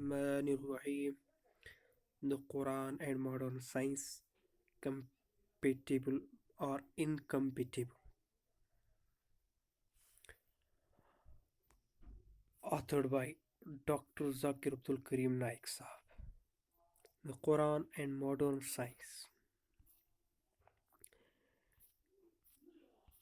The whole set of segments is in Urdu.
الرحمن الرحيم. The Quran and modern science compatible or incompatible. Authored by Dr. Zakir Abdul Karim Naik Sahab. The Quran and modern science.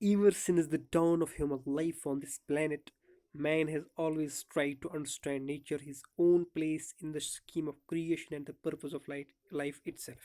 Ever since the dawn of human life on this planet, man has always tried to understand nature, his own place in the scheme of creation, and the purpose of life itself.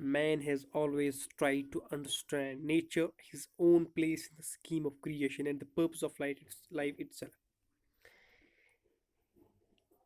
man has always tried to understand nature, his own place in the scheme of creation, and the purpose of life itself.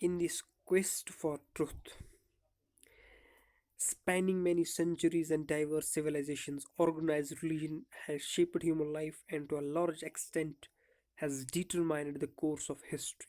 In this quest for truth, spanning many centuries and diverse civilizations, organized religion has shaped human life and to a large extent has determined the course of history.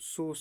100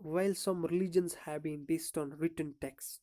While some religions have been based on written text,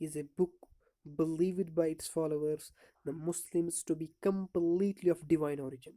is a book believed by its followers, the Muslims, to be completely of divine origin.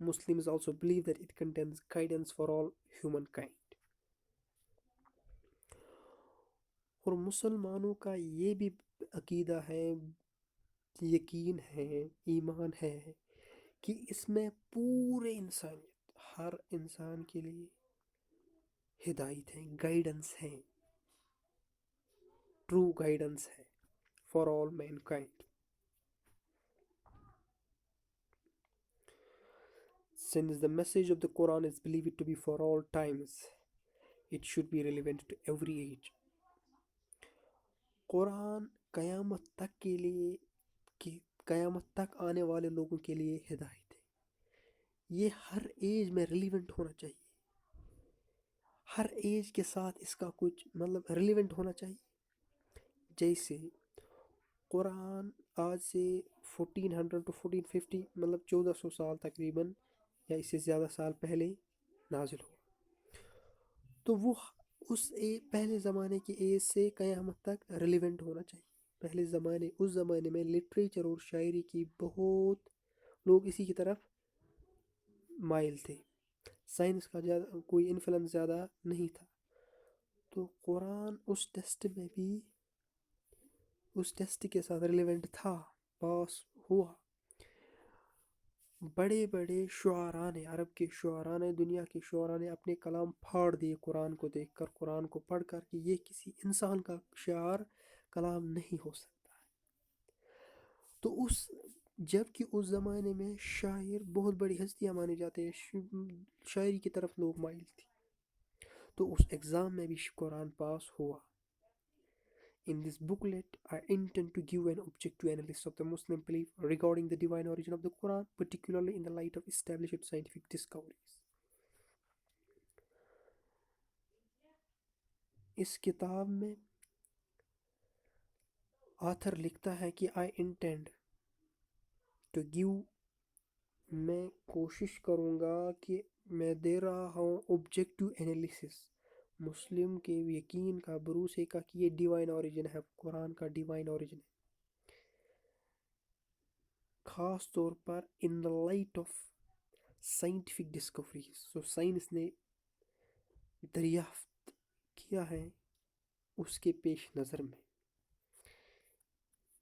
Muslims also believe that it contains guidance for all humankind. اور مسلمانوں کا یہ بھی عقیدہ ہے، یقین ہے، ایمان ہے کہ اس میں پورے انسانیت، ہر انسان کے لیے ہدایت ہے، گائیڈنس ہے، ٹرو گائیڈنس ہے for all mankind. Since the message of the Quran is believed to be for all times, it should be relevant to every age. قرآن قیامت تک کے لیے، کہ قیامت تک آنے والے لوگوں کے لیے ہدایت ہے. یہ ہر ایج میں ریلیونٹ ہونا چاہیے، ہر ایج کے ساتھ اس کا کچھ مطلب ریلیونٹ ہونا چاہیے. جیسے قرآن آج سے 1400 to 1450 مطلب 1400 سال تقریباً یا اس سے زیادہ سال پہلے نازل ہوا، تو وہ اس پہلے زمانے کی ایج سے قیامت تک ریلیونٹ ہونا چاہیے. پہلے اس زمانے میں لٹریچر اور شاعری کی بہت لوگ اسی کی طرف مائل تھے، سائنس کا کوئی انفلوئنس زیادہ نہیں تھا. تو قرآن اس ٹیسٹ میں بھی اس ٹیسٹ کے ساتھ ریلیونٹ تھا، پاس ہوا. بڑے بڑے شعراء نے، عرب کے شعراء نے، دنیا کے شعراء نے اپنے کلام پھاڑ دیے قرآن کو دیکھ کر، قرآن کو پڑھ کر، کہ یہ کسی انسان کا شعر کلام نہیں ہو سکتا ہے. تو جب کہ اس زمانے میں شاعر بہت بڑی ہستیاں مانے جاتے ہیں، شاعری کی طرف لوگ مائل تھے، تو اس ایگزام میں بھی قرآن پاس ہوا. In this booklet, I intend to give an objective analysis of the Muslim belief regarding the divine origin of the Quran, particularly in the light of established scientific discoveries. اس کتاب میں آتھر لکھتا ہے کہ I intend to give، میں کوشش کروں گا کہ میں دے رہا ہوں آبجیکٹو انالیسس مسلم کے یقین کا، بھروسے کا، کہ یہ ڈیوائن اوریجن ہے، قرآن کا ڈیوائن اوریجن ہے، خاص طور پر in the light of scientific discoveries, جو سائنس نے دریافت کیا ہے اس کے پیش نظر میں.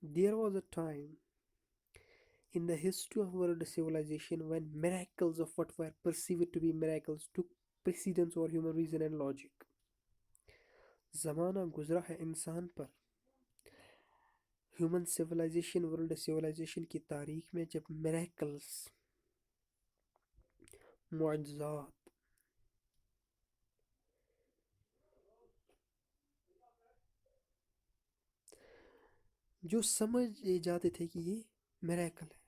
There was a time in the history of world civilization when miracles of what were perceived to be miracles took precedence over human reason and logic. زمانہ گزرا ہے انسان پر، ہیومن سویلائزیشن، ورلڈ سویلائزیشن کی تاریخ میں، جب میریکلز، معجزات، جو سمجھ جاتے تھے کہ یہ میریکل ہے،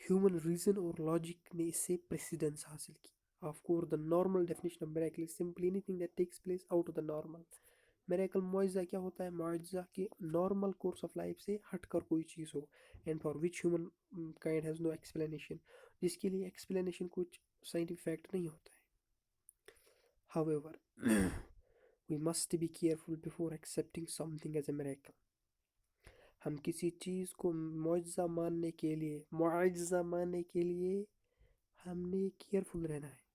ہیومن ریزن اور لاجک نے اس سے پریسیڈنس حاصل کی. Of course, the normal definition of miracle is simply anything that takes place out of the normal. Miracle معجزہ کیا ہوتا ہے؟ معجزہ کہ نارمل کورس آف لائف سے ہٹ کر کوئی چیز ہو، and for which humankind has no explanation, جس کے لیے ایکسپلینیشن کچھ سائنٹیفک فیکٹ نہیں ہوتا ہے. However, we must be careful before accepting something as a miracle. ہم کسی چیز کو معجزہ ماننے کے لیے ہم نے کیئرفل رہنا ہے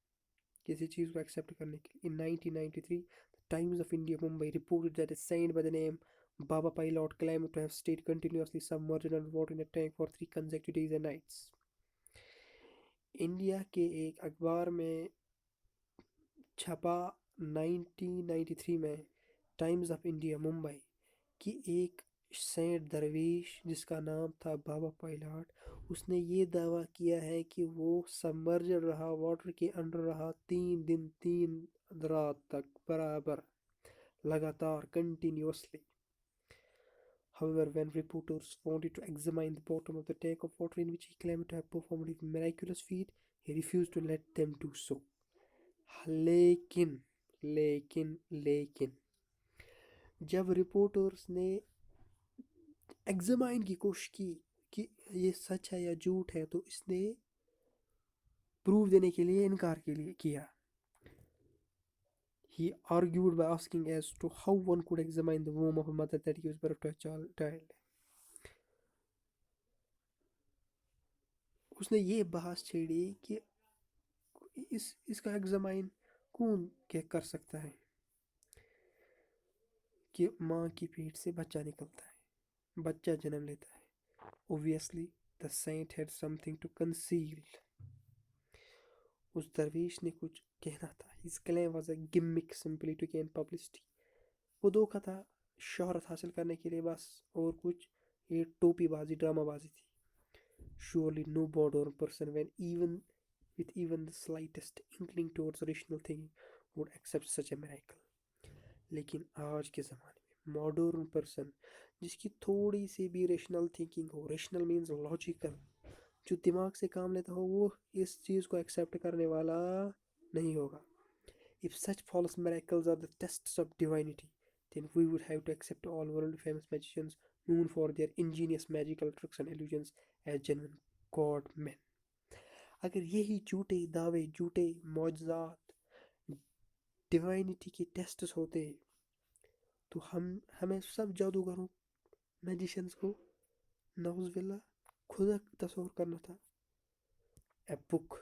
کسی چیز کو ایکسیپٹ کرنے کے لیے. In 1993, the Times of India Mumbai reported that a saint by the name Baba Pilot claimed to have stayed continuously submerged underwater in a tank for 3 consecutive days and nights. India کے ایک اخبار میں چھپا 1993 میں، ٹائمز آف انڈیا ممبئی، کی ایک سینٹ درویش جس کا نام تھا بابا پائلاٹ، اس نے یہ دعویٰ کیا ہے کہ وہ سبمرجڈ رہا، واٹر کے انڈر رہا 3 دن 3 رات تک برابر، لگاتار، continuously. However, when reporters wanted to examine the bottom of the tank of water in which he claimed to have performed his miraculous feat, he refused to let them do so. لیکن جب رپورٹرز نے ایگزامائن کی کوشش کی کہ یہ سچ ہے یا جھوٹ ہے، تو اس نے پروف دینے کے لیے انکار کیا. He argued by asking as to how one could examine the womb of a mother that gives birth to a child. اس نے یہ بحث چھیڑی کہ اس کا ایگزامائن کون کر سکتا ہے. کہ ماں کی پیٹ سے بچہ نکلتا ہے، بچہ جنم لیتا ہے. Obviously the saint had something to conceal. اس درویش نے کچھ کہنا تھا. His claim was a gimmick simply to gain publicity. وہ دھوکا تھا شہرت حاصل کرنے کے لیے بس، اور کچھ یہ ٹوپی بازی ڈرامہ بازی تھی. Surely no modern person with even the slightest inkling towards rational thinking would accept such a miracle. لیکن آج کے زمانے میں ماڈرن پرسن جس کی تھوڑی سی بھی ریشنل تھنکنگ ہو، ریشنل مینز لاجیکل، جو دماغ سے کام لیتا ہو، وہ اس چیز کو ایکسیپٹ کرنے والا نہیں ہوگا. If such false miracles are the tests of divinity, then we would have to accept all world famous magicians known for their ingenious magical tricks and illusions as genuine god men. اگر یہی جھوٹے دعوے، جھوٹے معجزات ڈیوائنٹی کے ٹیسٹس ہوتے تو ہمیں سب جادوگروں، میجیشنز کو نعوذ باللہ خدا تصور کرنا تھا. A book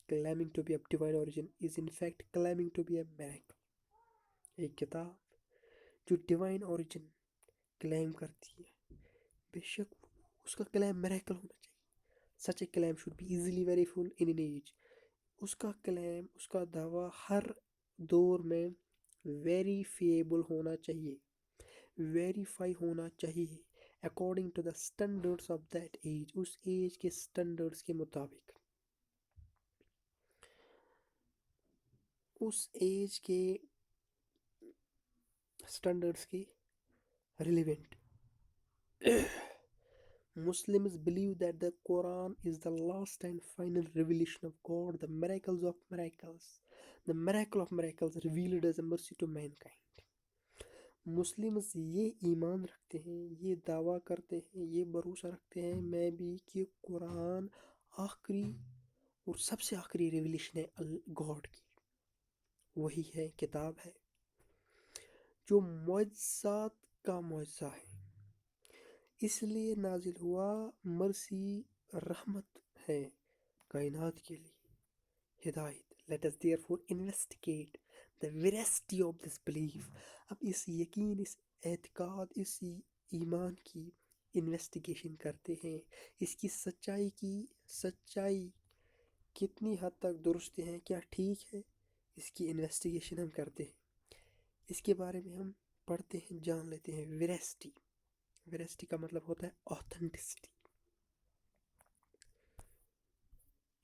claiming to be of divine origin is in fact claiming to be a miracle. ایک کتاب جو ڈیوائن اوریجن کلیم کرتی ہے، بے شک اس کا کلیم میریکل ہونا چاہیے. Such a claim should be easily verifiable in an age. اس کا کلیم، اس کا دعویٰ ہر دور میں ویریفیبل ہونا چاہیے، ویریفائی ہونا چاہیے according to the standards of that age, اس ایج کے اسٹینڈرڈس کے مطابق، اس ایج کے اسٹینڈرڈس کے relevant. Muslims believe that the Quran is the last and final revelation of God, the miracles of miracles, the miracle of miracles revealed as a mercy to mankind. Muslims یہ ایمان رکھتے ہیں، یہ دعویٰ کرتے ہیں، یہ بھروسہ رکھتے ہیں میں بھی کہ قرآن آخری اور سب سے آخری ریویلیشن ہے گاڈ کی، وہی ہے، کتاب ہے جو معجزات کا معجزہ ہے، اس لیے نازل ہوا، مرسی رحمت ہے کائنات کے لیے، ہدایت. Let us therefore investigate the veracity of this belief. اب اس یقین، اس اعتقاد، اس ایمان کی انویسٹیگیشن کرتے ہیں، اس کی سچائی کتنی حد تک درست ہے، کیا ٹھیک ہے، اس کی انویسٹیگیشن ہم کرتے ہیں، اس کے بارے میں ہم پڑھتے ہیں، جان لیتے ہیں. ویراسٹی، ویراسٹی کا مطلب ہوتا ہے آتھینٹسٹی.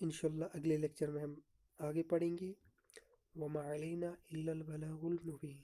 انشاءاللہ اگلے لیکچر میں ہم آگے پڑھیں گے. وَمَا عَلَيْنَا إِلَّا الْبَلَاغُ الْمُبِينُ.